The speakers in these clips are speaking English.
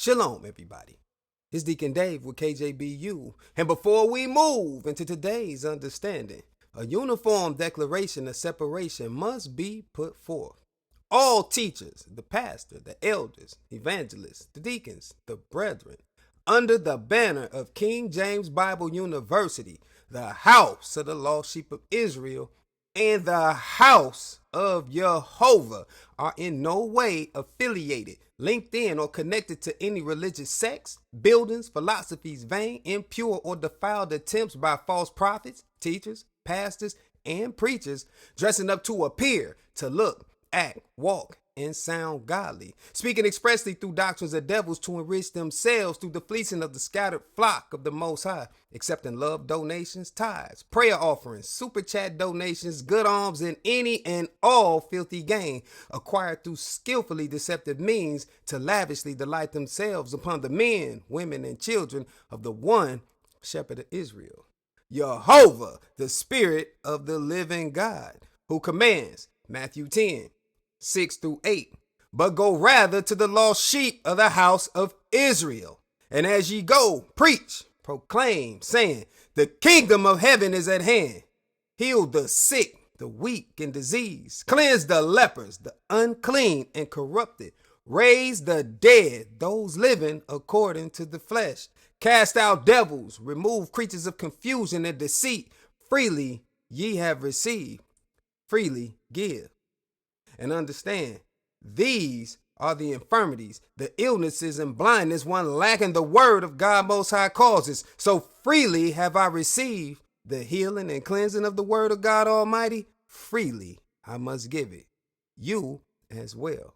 Shalom, everybody. It's Deacon Dave with KJBU. And before we move into today's understanding, a uniform declaration of separation must be put forth. All teachers, the pastor, the elders, evangelists, the deacons, the brethren, under the banner of King James Bible University, the house of the lost sheep of Israel, and the house of Jehovah, are in no way affiliated, linked in, or connected to any religious sects, buildings, philosophies, vain, impure, or defiled attempts by false prophets, teachers, pastors, and preachers dressing up to appear, to look, act, walk, and sound godly, speaking expressly through doctrines of devils to enrich themselves through the fleecing of the scattered flock of the Most High, accepting love donations, tithes, prayer offerings, super chat donations, good alms, and any and all filthy gain acquired through skillfully deceptive means to lavishly delight themselves upon the men, women, and children of the one shepherd of Israel, Jehovah, the Spirit of the living God, who commands, Matthew 10:6-8, but go rather to the lost sheep of the house of Israel. And as ye go, preach, proclaim, saying, the kingdom of heaven is at hand. Heal the sick, the weak, and diseased. Cleanse the lepers, the unclean and corrupted. Raise the dead, those living according to the flesh. Cast out devils, remove creatures of confusion and deceit. Freely ye have received, freely give. And understand, these are the infirmities, the illnesses, and blindness one lacking the word of God Most High causes. So freely have I received the healing and cleansing of the word of God Almighty. Freely I must give it, you as well.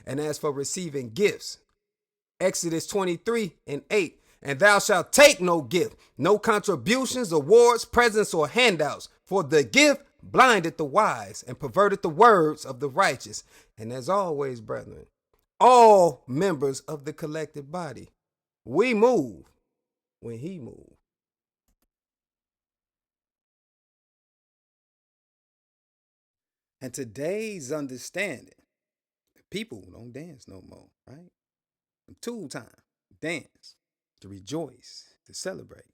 And as for receiving gifts, Exodus 23:8, and thou shalt take no gift, no contributions, awards, presents, or handouts, for the gift blinded the wise and perverted the words of the righteous. And as always, brethren, all members of the collective body, we move when he moves. And today's understanding, people don't dance no more, right? Tool time, dance, to rejoice, to celebrate,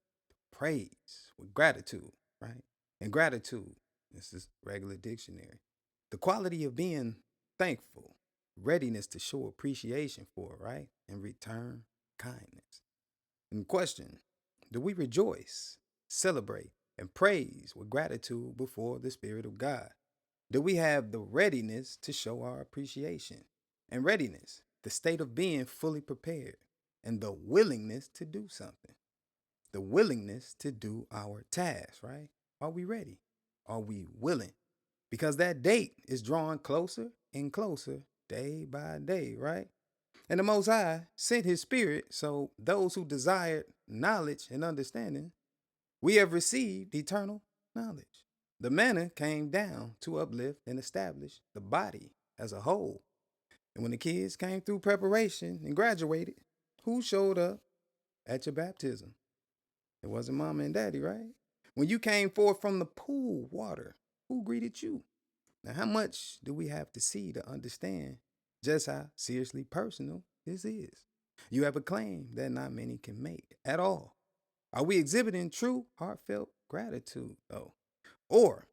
praise with gratitude, right? And gratitude, this is regular dictionary, the quality of being thankful, readiness to show appreciation for, right? And return kindness. And question, do we rejoice, celebrate, and praise with gratitude before the Spirit of God? Do we have the readiness to show our appreciation? And readiness, the state of being fully prepared, and the willingness to do something. The willingness to do our task, right? Are we ready? Are we willing? Because that date is drawing closer and closer day by day, right? And the Most High sent his Spirit, so those who desired knowledge and understanding, we have received eternal knowledge. The manna came down to uplift and establish the body as a whole. And when the kids came through preparation and graduated, who showed up at your baptism? It wasn't mama and daddy, right? When you came forth from the pool water, who greeted you? Now, how much do we have to see to understand just how seriously personal this is? You have a claim that not many can make at all. Are we exhibiting true, heartfelt gratitude, though? Or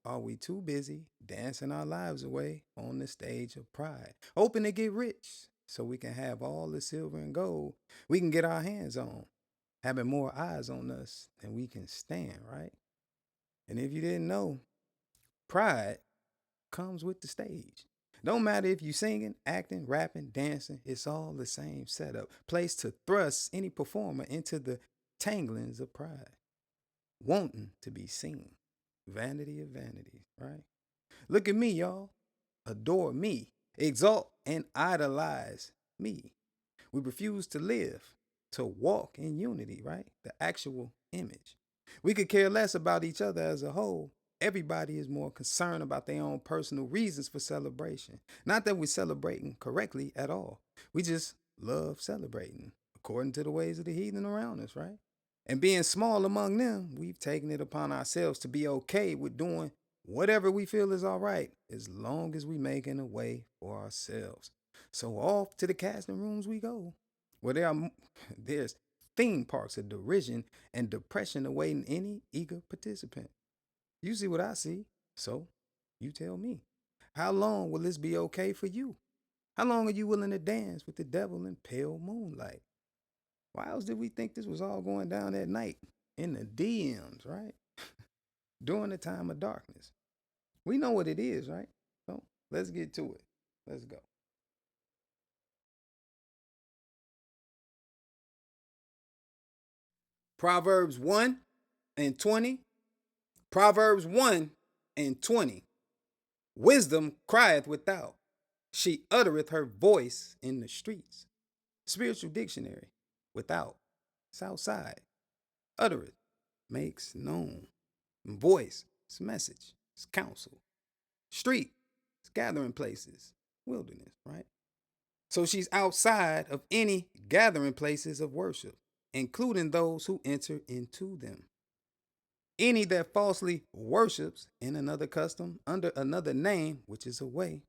are we too busy dancing our lives away on the stage of pride, hoping to get rich so we can have all the silver and gold we can get our hands on, having more eyes on us than we can stand, right? And if you didn't know, pride comes with the stage. Don't matter if you singing, acting, rapping, dancing, it's all the same setup, place to thrust any performer into the tanglings of pride, wanting to be seen. Vanity of vanities, right? Look at me, y'all. Adore me. Exalt and idolize me. We refuse to live, to walk in unity, right? The actual image. We could care less about each other as a whole. Everybody is more concerned about their own personal reasons for celebration. Not that we're celebrating correctly at all. We just love celebrating according to the ways of the heathen around us, right? And being small among them, we've taken it upon ourselves to be okay with doing whatever we feel is all right, as long as we making a way for ourselves. So off to the casting rooms we go, where there's theme parks of derision and depression awaiting any eager participant. You see what I see, so you tell me. How long will this be okay for you? How long are you willing to dance with the devil in pale moonlight? Why else did we think this was all going down at night in the DMs, right? During the time of darkness. We know what it is, right? So let's get to it. Let's go. Proverbs 1 and 20. Proverbs 1 and 20. Wisdom crieth without. She uttereth her voice in the streets. Spiritual dictionary. Without. It's outside. Uttereth. Makes known. Voice. It's message. It's counsel. Street. It's gathering places. Wilderness, right? So she's outside of any gathering places of worship, including those who enter into them. Any that falsely worships in another custom under another name, which is a way,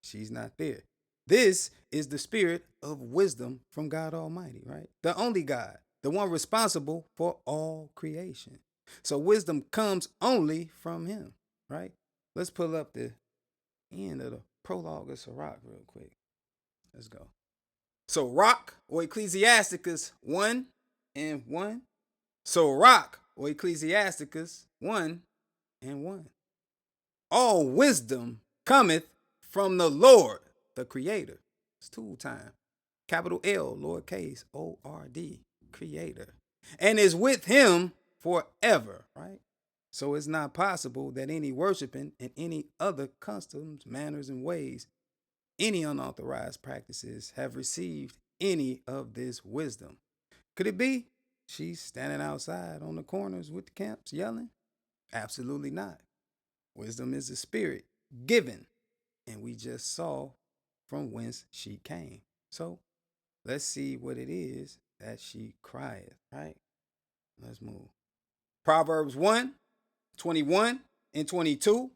she's not there. This is the spirit of wisdom from God Almighty, right? The only God, the one responsible for all creation. So wisdom comes only from him, right? Let's pull up the end of the prologue of Sirach real quick. Let's go. So Rock or Ecclesiasticus 1 and 1. So Rock or Ecclesiasticus 1 and 1. All wisdom cometh from the Lord, the Creator. It's tool time. Capital L, lowercase O-R-D, Creator. And is with him forever, right? So it's not possible that any worshiping in any other customs, manners, and ways, any unauthorized practices have received any of this wisdom. Could it be she's standing outside on the corners with the camps yelling? Absolutely not. Wisdom is a spirit given, and we just saw from whence she came. So let's see what it is that she crieth, right? Let's move. Proverbs 1, 21 and 22.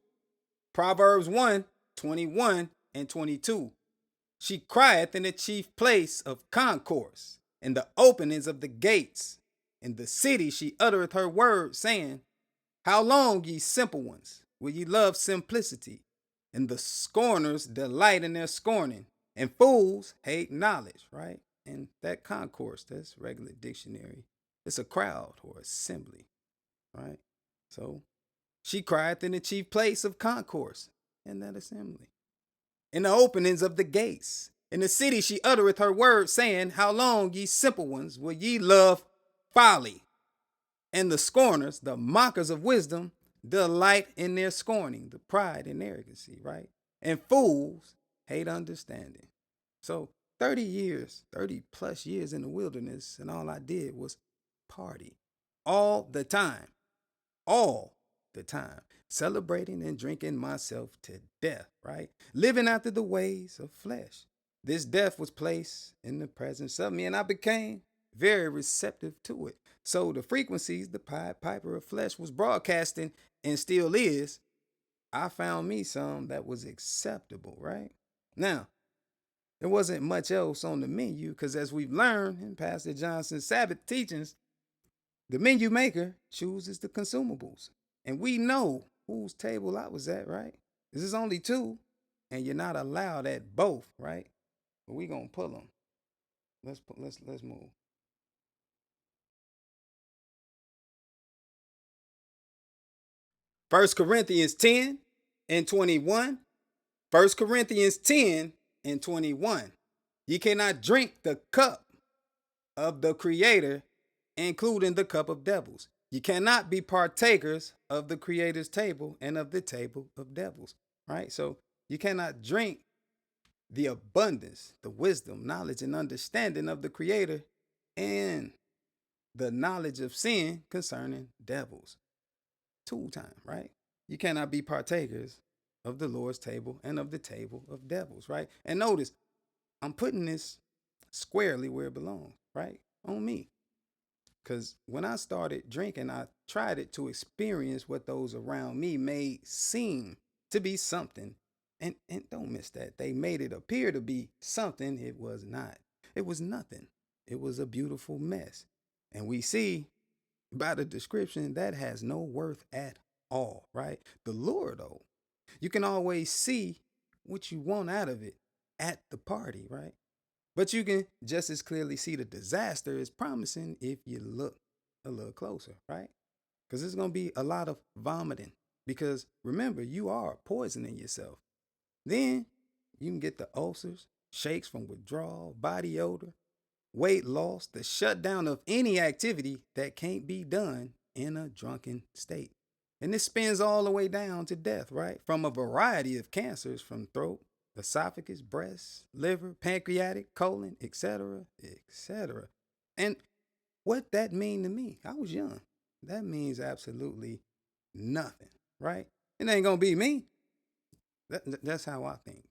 Proverbs 1, 21 and 22. She crieth in the chief place of concourse, in the openings of the gates. In the city she uttereth her word, saying, How long, ye simple ones, will ye love simplicity? And the scorners delight in their scorning, and fools hate knowledge, right? And that concourse, that's regular dictionary. It's a crowd or assembly, right? So she crieth in the chief place of concourse, in that assembly. In the openings of the gates. In the city she uttereth her word, saying, How long, ye simple ones, will ye love folly? And the scorners, the mockers of wisdom, delight in their scorning, the pride and arrogancy, right? And fools hate understanding. So 30 years, 30 plus years in the wilderness, and all I did was party all the time, all the time, celebrating and drinking myself to death, right? Living after the ways of flesh. This death was placed in the presence of me, and I became very receptive to it. So the frequencies the Pied Piper of flesh was broadcasting and still is, I found me some that was acceptable, right? Now, there wasn't much else on the menu because as we've learned in Pastor Johnson's Sabbath teachings, the menu maker chooses the consumables. And we know whose table I was at, right? This is only two, and you're not allowed at both, right? But we gonna pull them. Let's move. First Corinthians 10 and 21. First Corinthians 10 and 21. Ye cannot drink the cup of the Creator, including the cup of devils. You cannot be partakers of the Creator's table and of the table of devils, right? So you cannot drink the abundance, the wisdom, knowledge, and understanding of the Creator and the knowledge of sin concerning devils. Tool time, right? You cannot be partakers of the Lord's table and of the table of devils, right? And notice, I'm putting this squarely where it belongs, right? On me. Because when I started drinking, I tried it to experience what those around me made seem to be something And don't miss that. They made it appear to be something it was not. It was nothing. It was a beautiful mess. And we see by the description that has no worth at all, right? The lure, though, you can always see what you want out of it at the party, right? But you can just as clearly see the disaster is promising if you look a little closer, right? Because there's going to be a lot of vomiting. Because remember, you are poisoning yourself. Then you can get the ulcers, shakes from withdrawal, body odor, weight loss, the shutdown of any activity that can't be done in a drunken state. And this spins all the way down to death, right? From a variety of cancers from throat, esophagus, breast, liver, pancreatic, colon, etc., etc. And what that mean to me? I was young. That means absolutely nothing, right? It ain't gonna be me. That's how I think,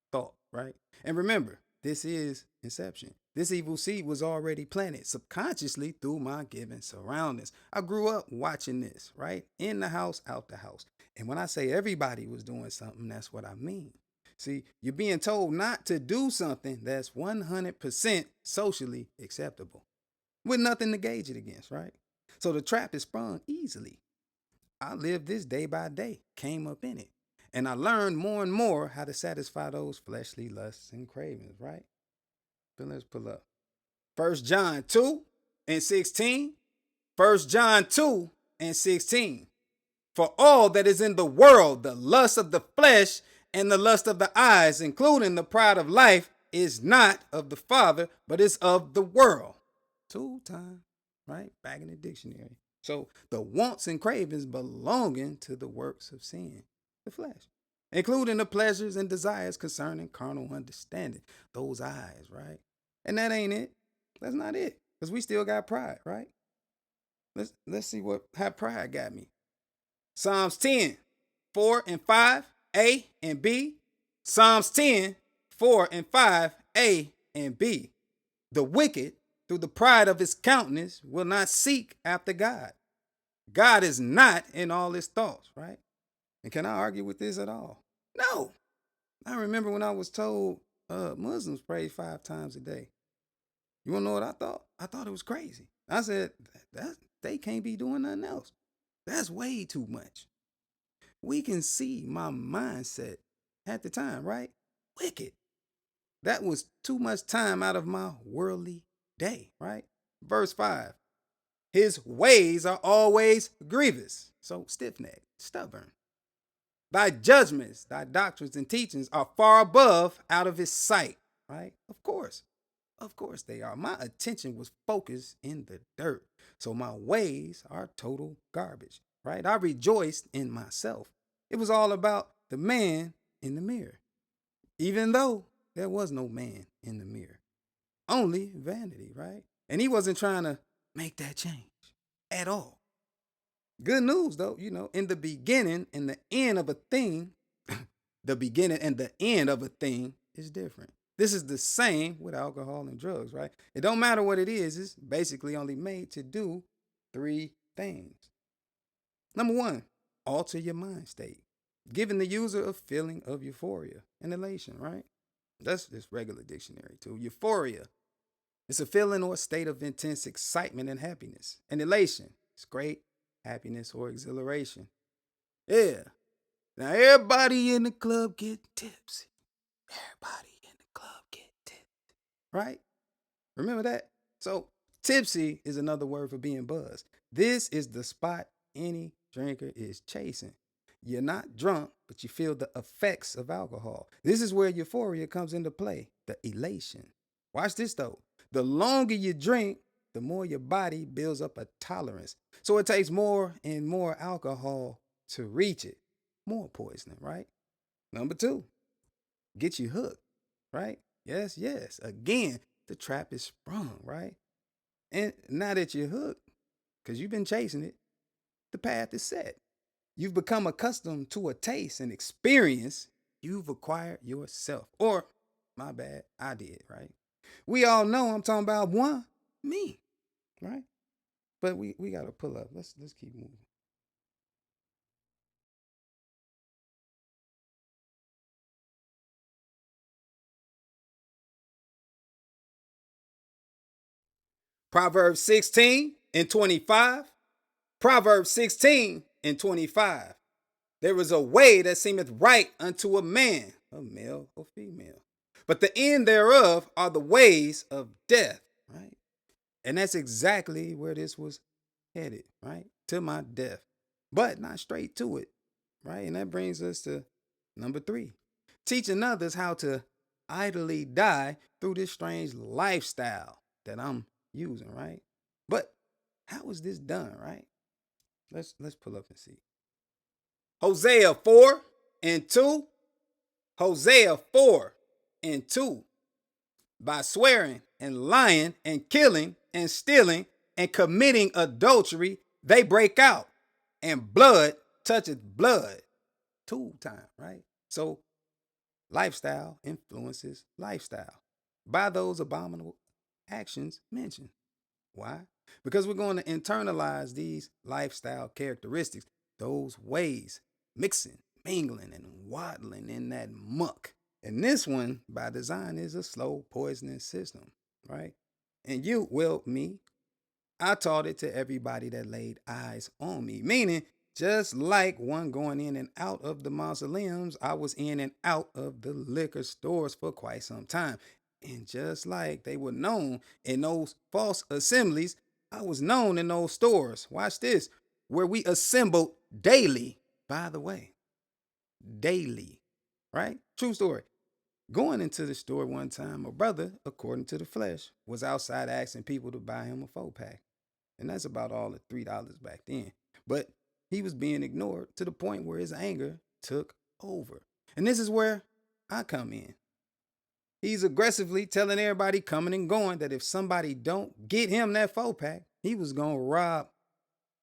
thought, right? And remember, this is inception. This evil seed was already planted subconsciously through my given surroundings. I grew up watching this, right? In the house, out the house. And when I say everybody was doing something, that's what I mean. See, you're being told not to do something that's 100% socially acceptable with nothing to gauge it against, right? So the trap is sprung easily. I lived this day by day, came up in it. And I learned more and more how to satisfy those fleshly lusts and cravings, right? Then let's pull up. 1 John 2 and 16. 1 John 2 and 16. For all that is in the world, the lust of the flesh and the lust of the eyes, including the pride of life, is not of the Father, but is of the world. 2 times, right? Back in the dictionary. So the wants and cravings belonging to the works of sin, the flesh, including the pleasures and desires concerning carnal understanding, those eyes, right? And that ain't it. That's not it. Because we still got pride, right? Let's see what how pride got me. Psalms 10, 4 and 5, A and B. Psalms 10, 4 and 5, A and B. The wicked, through the pride of his countenance, will not seek after God. God is not in all his thoughts, right? And can I argue with this at all? No. I remember when I was told Muslims pray 5 times a day. You want to know what I thought? I thought it was crazy. I said, they can't be doing nothing else. That's way too much. We can see my mindset at the time, right? Wicked. That was too much time out of my worldly day, right? Verse 5. His ways are always grievous. So stiff necked, stubborn. Thy judgments, thy doctrines and teachings are far above out of his sight, right? Of course. Of course they are. My attention was focused in the dirt. So my ways are total garbage, right? I rejoiced in myself. It was all about the man in the mirror, even though there was no man in the mirror. Only vanity, right? And he wasn't trying to make that change at all. Good news, though, in the beginning and the end of a thing, the beginning and the end of a thing is different. This is the same with alcohol and drugs, right? It don't matter what it is, it's basically only made to do 3 things. Number 1, alter your mind state, giving the user a feeling of euphoria and elation, right? That's just regular dictionary too. Euphoria, it's a feeling or a state of intense excitement and happiness. And elation, it's great happiness or exhilaration. Yeah. Now everybody in the club get tipsy. Everybody in the club get tipsy. Right? Remember that? So tipsy is another word for being buzzed. This is the spot any drinker is chasing. You're not drunk, but you feel the effects of alcohol. This is where euphoria comes into play, the elation. Watch this though. The longer you drink, the more your body builds up a tolerance. So it takes more and more alcohol to reach it. More poisoning, right? Number 2, get you hooked, right? Yes, yes. Again, the trap is sprung, right? And now that you're hooked, because you've been chasing it, the path is set. You've become accustomed to a taste and experience you've acquired yourself. Or, my bad, I did, right? We all know I'm talking about me, right? But we gotta pull up. Let's keep moving. Proverbs 16 and 25. Proverbs 16 and 25. There is a way that seemeth right unto a man, a male or female, but the end thereof are the ways of death, right? And that's exactly where this was headed, right? To my death, but not straight to it, right? And that brings us to number 3, teaching others how to idly die through this strange lifestyle that I'm using, right? But how is this done, right? Let's pull up and see. Hosea 4 and 2. Hosea 4 and 2. By swearing and lying and killing and stealing and committing adultery, they break out, and blood toucheth blood. 2 times, right? So lifestyle influences lifestyle by those abominable actions mentioned. Why? Because we're going to internalize these lifestyle characteristics, those ways, mixing, mingling, and waddling in that muck. And this one, by design, is a slow poisoning system, right? And you, well, me, I taught it to everybody that laid eyes on me. Meaning, just like one going in and out of the mausoleums, I was in and out of the liquor stores for quite some time. And just like they were known in those false assemblies, I was known in those stores. Watch this, where we assembled daily, by the way. Daily, right? True story. Going into the store one time, a brother, according to the flesh, was outside asking people to buy him a 4-pack. And that's about all at $3 back then. But he was being ignored to the point where his anger took over. And this is where I come in. He's aggressively telling everybody coming and going that if somebody don't get him that 4-pack, he was going to rob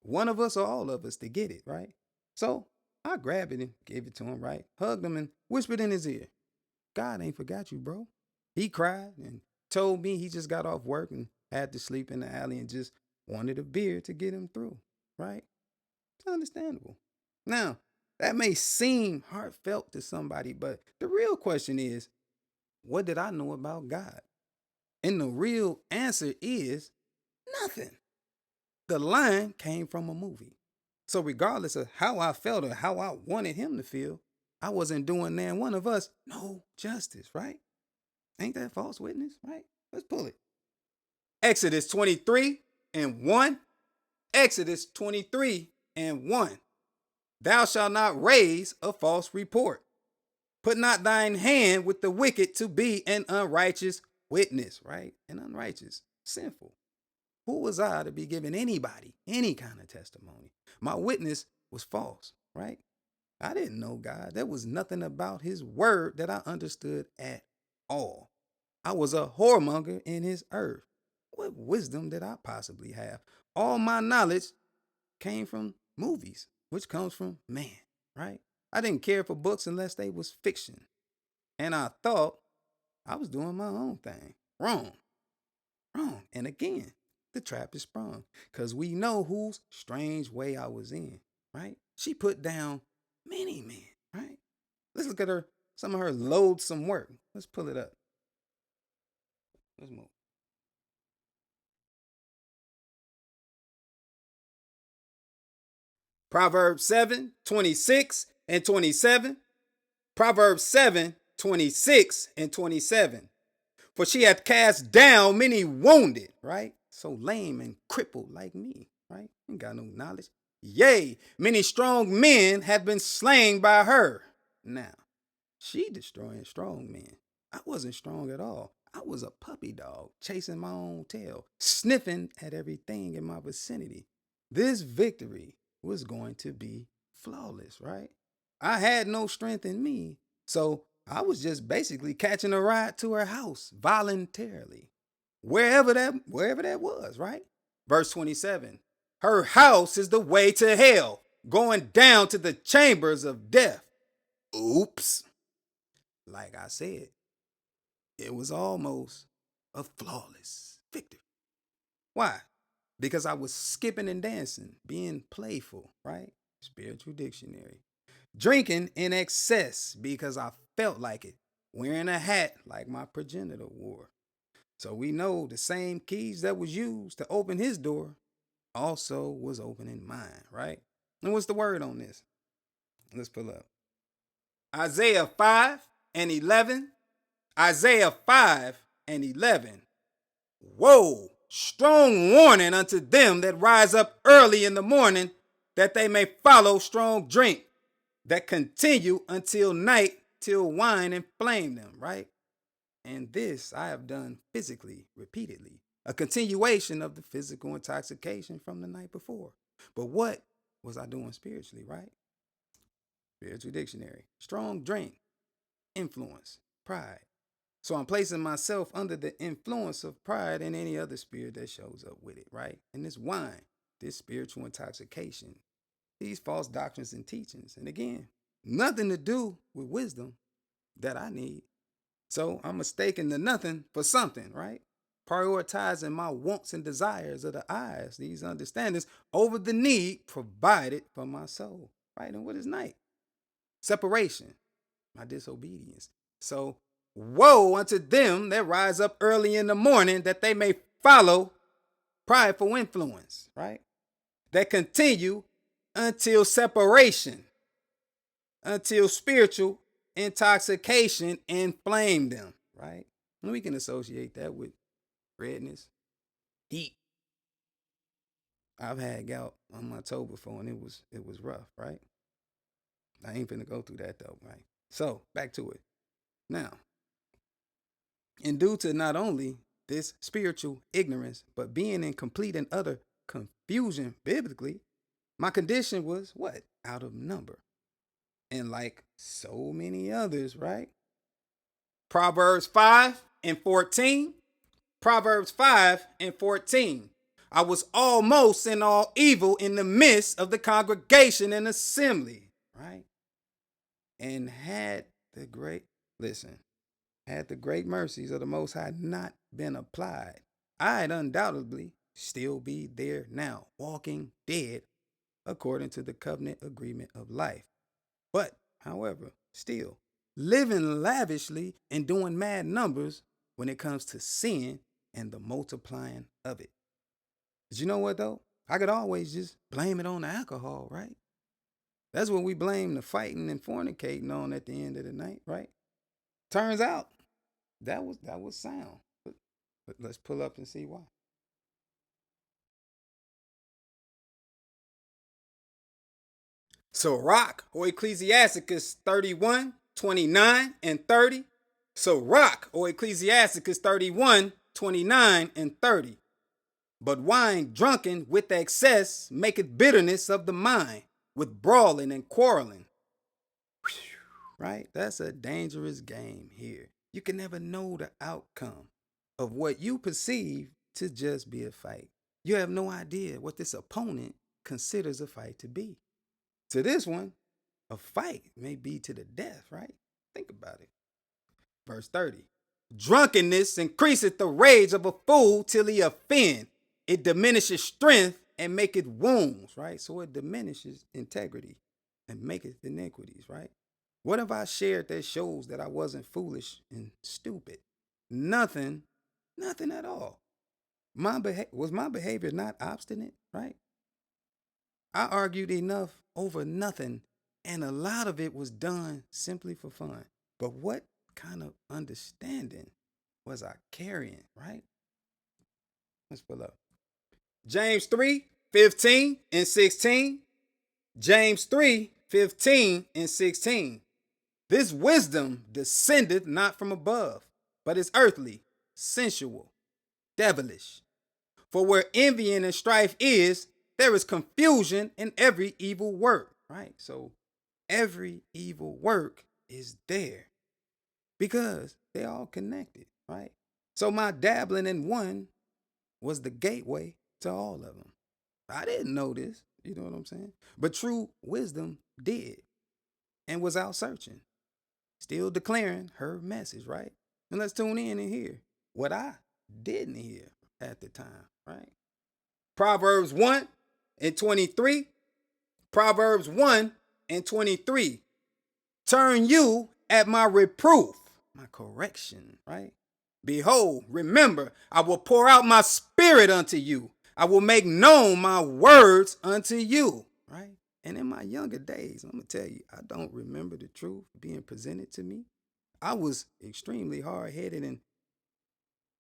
one of us or all of us to get it, right? So I grabbed it and gave it to him, right? Hugged him and whispered in his ear, God ain't forgot you, bro. He cried and told me he just got off work and had to sleep in the alley and just wanted a beer to get him through, right? It's understandable. Now, that may seem heartfelt to somebody, but the real question is, what did I know about God? And the real answer is nothing. The line came from a movie. So regardless of how I felt or how I wanted him to feel, I wasn't doing nan one of us no justice, right? Ain't that false witness, right? Let's pull it. Exodus 23 and 1. Exodus 23 and 1. Thou shalt not raise a false report. Put not thine hand with the wicked to be an unrighteous witness, right? An unrighteous, sinful. Who was I to be giving anybody any kind of testimony? My witness was false, right? I didn't know God. There was nothing about his word that I understood at all. I was a whoremonger in his earth. What wisdom did I possibly have? All my knowledge came from movies, which comes from man, right? I didn't care for books unless they was fiction. And I thought I was doing my own thing. Wrong. Wrong. And again, the trap is sprung. Because we know whose strange way I was in, right? She put down many men, right? Let's look at her, some of her loathsome work. Let's pull it up. Let's move. Proverbs 7, 26 and 27. Proverbs 7, 26 and 27. For she hath cast down many wounded, right? So lame and crippled like me, right? Ain't got no knowledge. Yea, many strong men have been slain by her. Now, she destroying strong men. I wasn't strong at all. I was a puppy dog chasing my own tail, sniffing at everything in my vicinity. This victory was going to be flawless, right? I had no strength in me, so I was just basically catching a ride to her house voluntarily, wherever that was, right? Verse 27. Her house is the way to hell, going down to the chambers of death. Oops. Like I said, it was almost a flawless victory. Why? Because I was skipping and dancing, being playful, right? Spiritual dictionary. Drinking in excess because I felt like it. Wearing a hat like my progenitor wore. So we know the same keys that was used to open his door also was opening mine, right? And what's the word on this? Let's pull up Isaiah 5 and 11. Isaiah 5 and 11. Woe, strong warning unto them that rise up early in the morning, that they may follow strong drink, that continue until night, till wine inflame them, right? And this I have done physically, repeatedly, a continuation of the physical intoxication from the night before. But what was I doing spiritually, right? Spiritual dictionary. Strong drink, influence, pride. So I'm placing myself under the influence of pride and any other spirit that shows up with it, right? And this wine, this spiritual intoxication, these false doctrines and teachings. And again, nothing to do with wisdom that I need. So I'm mistaking the nothing for something, right? Prioritizing my wants and desires of the eyes, these understandings, over the need provided for my soul, right? And what is night? Separation, my disobedience. So woe unto them that rise up early in the morning, that they may follow prideful influence, right? That continue until separation, until spiritual intoxication inflame them, right? And we can associate that with redness, heat. I've had gout on my toe before, and it was rough, right? I ain't finna go through that though, right? So back to it. Now, and due to not only this spiritual ignorance, but being in complete and utter confusion biblically, my condition was what? Out of number. And like so many others, right? Proverbs 5 and 14. Proverbs 5 and 14. I was almost in all evil in the midst of the congregation and assembly, right? And had the great, listen, had the great mercies of the Most High not been applied, I'd undoubtedly still be there now, walking dead according to the covenant agreement of life. But, however, still living lavishly and doing mad numbers when it comes to sin and the multiplying of it. But you know what, though? I could always just blame it on the alcohol, right? That's what we blame the fighting and fornicating on at the end of the night, right? Turns out that was sound. But let's pull up and see why. So Rock or Ecclesiasticus 31, 29, and 30. So Rock or Ecclesiasticus 31, 29, and 30. But wine drunken with excess maketh bitterness of the mind, with brawling and quarreling. Right? That's a dangerous game here. You can never know the outcome of what you perceive to just be a fight. You have no idea what this opponent considers a fight to be. To this one, a fight may be to the death, right? Think about it. Verse 30. Drunkenness increaseth the rage of a fool till he offend. It diminishes strength and maketh wounds, right? So it diminishes integrity and maketh iniquities, right? What have I shared that shows that I wasn't foolish and stupid? Nothing, nothing at all. Was my behavior not obstinate, right? I argued enough over nothing, and a lot of it was done simply for fun. But what kind of understanding was I carrying, right? Let's pull up. James 3, 15 and 16. James 3, 15 and 16. This wisdom descendeth not from above, but is earthly, sensual, devilish. For where envying and strife is, there is confusion in every evil work, right? So every evil work is there because they all connected, right? So my dabbling in one was the gateway to all of them. I didn't know this, you know what I'm saying? But true wisdom did and was out searching, still declaring her message, right? And let's tune in and hear what I didn't hear at the time, right? Proverbs 1 and 23. Proverbs 1 and 23. Turn you at my reproof, my correction, right? Behold, remember, I will pour out my spirit unto you. I will make known my words unto you. Right? And in my younger days, I'm going to tell you, I don't remember the truth being presented to me. I was extremely hard headed. And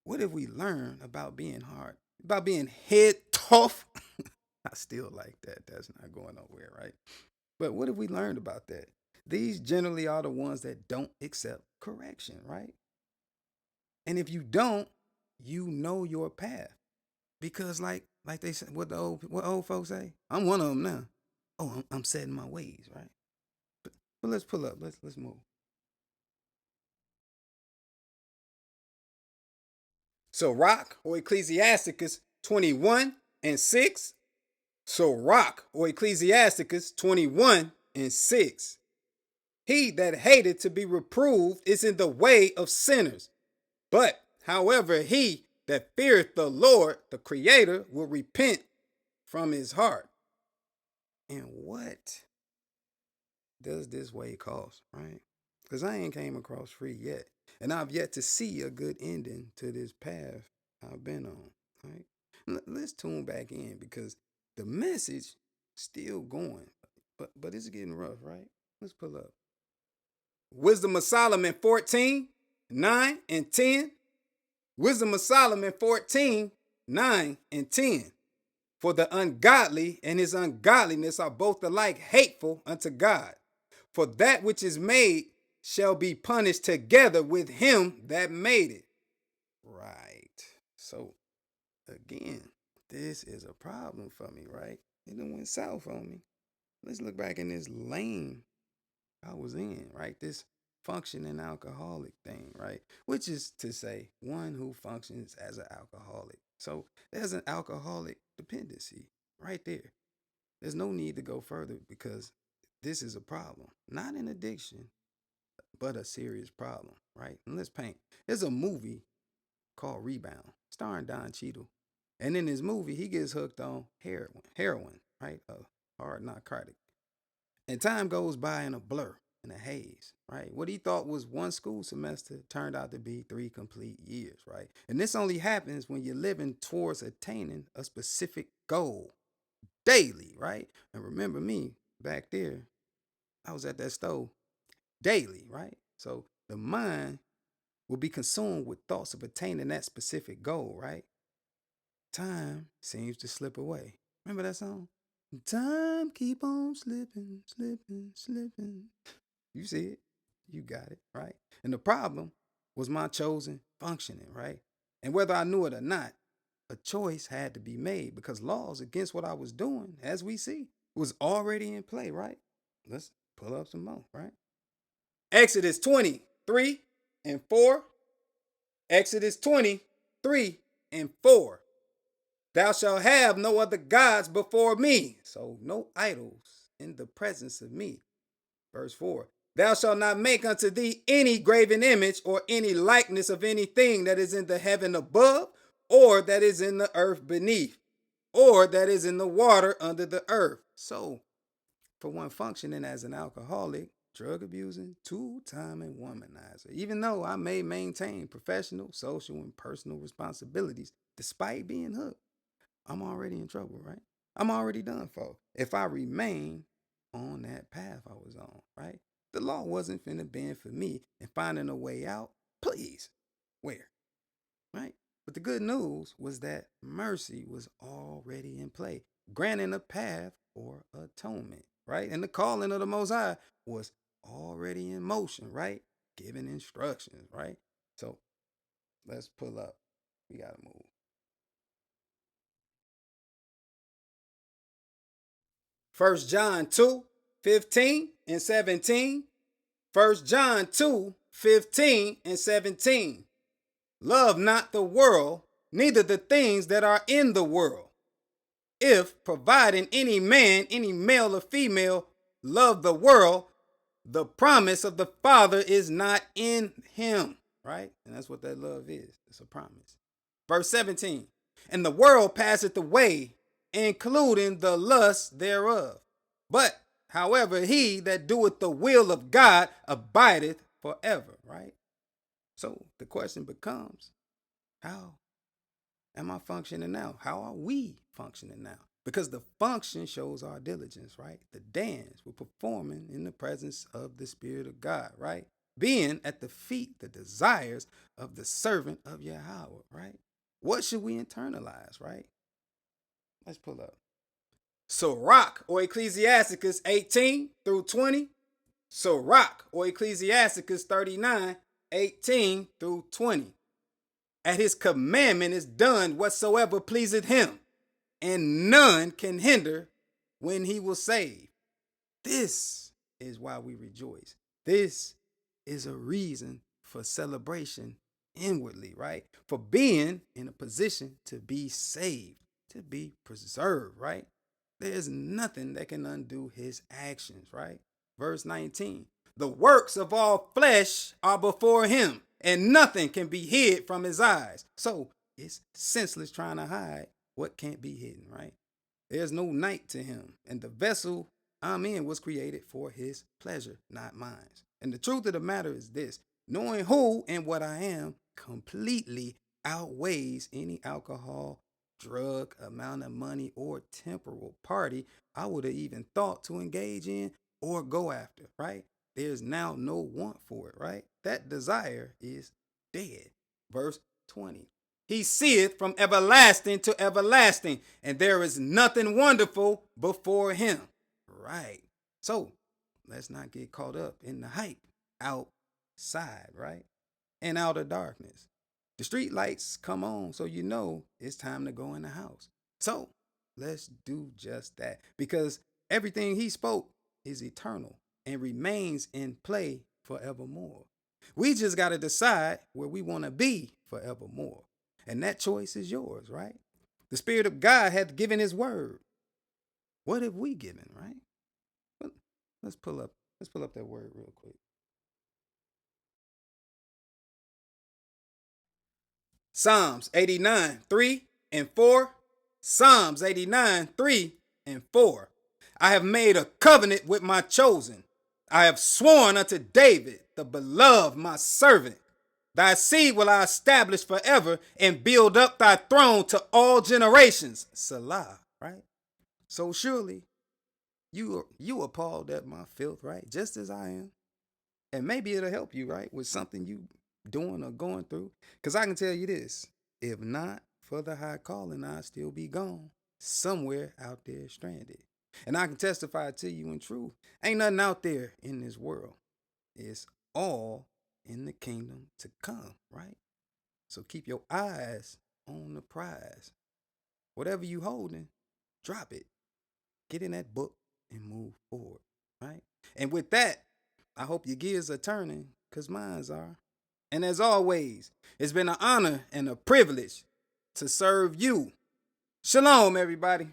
what have we learned about being hard, about being head tough? I still like that. That's not going nowhere, right? But what have we learned about that? These generally are the ones that don't accept correction, right? And if you don't, you know your path. Because like they said, what old folks say, I'm one of them now. Oh, I'm setting my ways, right? But let's pull up. Let's move. So Rock or Ecclesiasticus 21 and 6. So Rock or Ecclesiasticus 21 and 6. He that hated to be reproved is in the way of sinners. But however, he that feareth the Lord, the Creator, will repent from his heart. And what does this way cost, right? Because I ain't came across free yet. And I've yet to see a good ending to this path I've been on, right? Let's tune back in because the message still going, but it's getting rough, right? Let's pull up. Wisdom of Solomon 14, 9 and 10. Wisdom of Solomon 14, 9 and 10. For the ungodly and his ungodliness are both alike hateful unto God. For that which is made shall be punished together with him that made it. Right. So, again, this is a problem for me, right? It done went south on me. Let's look back in this lane I was in, right? This functioning alcoholic thing, right? Which is to say, one who functions as an alcoholic. So there's an alcoholic dependency right there. There's no need to go further because this is a problem, not an addiction, but a serious problem, right? And let's paint. There's a movie called Rebound, starring Don Cheadle. And in this movie, he gets hooked on heroin, right? A hard narcotic. And time goes by in a blur, in a haze, right? What he thought was one school semester turned out to be 3 complete years, right? And this only happens when you're living towards attaining a specific goal daily, right? And remember me back there, I was at that stove daily, right? So the mind will be consumed with thoughts of attaining that specific goal, right? Time seems to slip away. Remember that song? Time keep on slipping, slipping, slipping. You see it. You got it, right? And the problem was my chosen functioning, right? And whether I knew it or not, a choice had to be made because laws against what I was doing, as we see, was already in play, right? Let's pull up some more, right? Exodus 23 and 4. Exodus 23 and 4. Thou shalt have no other gods before me. So no idols in the presence of me. Verse 4. Thou shalt not make unto thee any graven image or any likeness of anything that is in the heaven above, or that is in the earth beneath, or that is in the water under the earth. So, for one functioning as an alcoholic, drug abusing, two-time and womanizer, even though I may maintain professional, social, and personal responsibilities despite being hooked, I'm already in trouble, right? I'm already done for if I remain on that path I was on, right? The law wasn't finna bend for me and finding a way out. Please, where? Right? But the good news was that mercy was already in play, granting a path for atonement, right? And the calling of the Most High was already in motion, right? Giving instructions, right? So let's pull up. We gotta move. First John 2, 15 and 17. First John 2, 15 and 17. Love not the world, neither the things that are in the world. If, providing any man, any male or female, love the world, the promise of the Father is not in him, right? And that's what that love is. It's a promise. Verse 17. And the world passeth away, including the lust thereof. But, however, he that doeth the will of God abideth forever, right? So the question becomes, How am I functioning now? How are we functioning now? Because the function shows our diligence, right? The dance we're performing in the presence of the Spirit of God, right? Being at the feet, the desires of the servant of Yahweh, right? What should we internalize, right? Let's pull up. Sirach or Ecclesiasticus 18 through 20. Sirach or Ecclesiasticus 39, 18 through 20. At his commandment is done whatsoever pleaseth him, and none can hinder when he will save. This is why we rejoice. This is a reason for celebration inwardly, right? For being in a position to be saved, to be preserved, right? There's nothing that can undo his actions, right? Verse 19. The works of all flesh are before him, and nothing can be hid from his eyes. So it's senseless trying to hide what can't be hidden, right? There's no night to him, and the vessel I'm in was created for his pleasure, not mine. And the truth of the matter is this: knowing who and what I am completely outweighs any alcohol, drug, amount of money, or temporal party I would have even thought to engage in or go after, right? There's now no want for it, right? That desire is dead. Verse 20. He seeth from everlasting to everlasting, and there is nothing wonderful before him. Right. So let's not get caught up in the hype outside, right? And out of darkness. The street lights come on, so you know it's time to go in the house. So let's do just that, because everything he spoke is eternal and remains in play forevermore. We just got to decide where we want to be forevermore. And that choice is yours, right? The Spirit of God had given his word. What have we given, right? Let's pull up that word real quick. Psalms 89, 3 and 4. Psalms 89, 3 and 4. I have made a covenant with my chosen. I have sworn unto David, the beloved, my servant. Thy seed will I establish forever and build up thy throne to all generations. Salah, right? So surely you appalled at my filth, right? Just as I am. And maybe it'll help you, right? With something you doing or going through. Because I can tell you this: if not for the high calling, I'd still be gone, somewhere out there stranded. And I can testify to you in truth, ain't nothing out there in this world. It's all in the kingdom to come, right? So keep your eyes on the prize. Whatever you holding, drop it. Get in that book and move forward, right? And with that, I hope your gears are turning, because mine's are. And as always, it's been an honor and a privilege to serve you. Shalom, everybody.